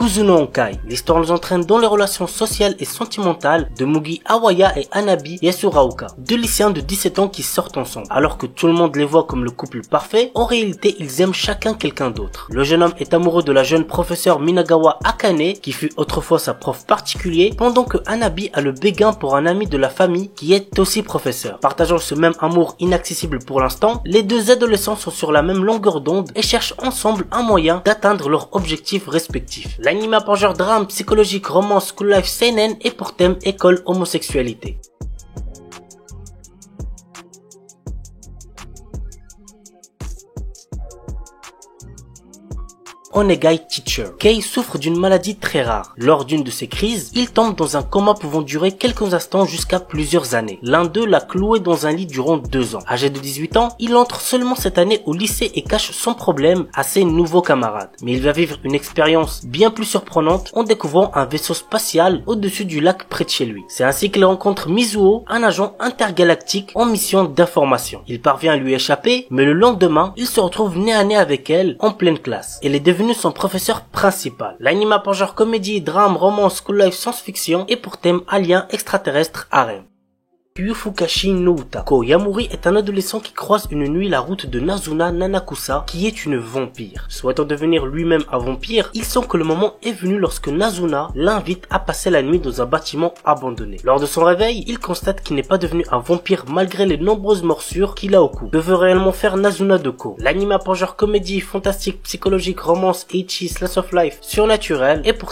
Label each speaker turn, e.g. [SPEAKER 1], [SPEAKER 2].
[SPEAKER 1] Kuzuno Honkai. L'histoire nous entraîne dans les relations sociales et sentimentales de Mugi Awaya et Hanabi Yasuraoka, deux lycéens de 17 ans qui sortent ensemble. Alors que tout le monde les voit comme le couple parfait, en réalité ils aiment chacun quelqu'un d'autre. Le jeune homme est amoureux de la jeune professeure Minagawa Akane, qui fut autrefois sa prof particulier, pendant que Hanabi a le béguin pour un ami de la famille qui est aussi professeur. Partageant ce même amour inaccessible pour l'instant, les deux adolescents sont sur la même longueur d'onde et cherchent ensemble un moyen d'atteindre leurs objectifs respectifs. L'anime a pour genre drame, psychologique, romance, school life, seinen et pour thème école, homosexualité. Onegai Teacher. Kei souffre d'une maladie très rare. Lors d'une de ses crises, il tombe dans un coma pouvant durer quelques instants jusqu'à plusieurs années. L'un d'eux l'a cloué dans un lit durant 2 ans. Âgé de 18 ans, il entre seulement cette année au lycée et cache son problème à ses nouveaux camarades. Mais il va vivre une expérience bien plus surprenante en découvrant un vaisseau spatial au-dessus du lac près de chez lui. C'est ainsi qu'il rencontre Mizuho, un agent intergalactique en mission d'information. Il parvient à lui échapper, mais le lendemain, il se retrouve nez à nez avec elle en pleine classe. Elle est devenue son professeur principal. L'anime a pour genre comédie, drame, romance, school life, science-fiction et pour thème alien, extraterrestre, harem. Yufukashi no Uta. Ko Yamuri est un adolescent qui croise une nuit la route de Nazuna Nanakusa, qui est une vampire. Souhaitant devenir lui-même un vampire, il sent que le moment est venu lorsque Nazuna l'invite à passer la nuit dans un bâtiment abandonné. Lors de son réveil, il constate qu'il n'est pas devenu un vampire malgré les nombreuses morsures qu'il a au cou. Que veut réellement faire Nazuna de Ko? L'anime a pour genre comédie, fantastique, psychologique, romance, ecchi, slice of life, surnaturel et pour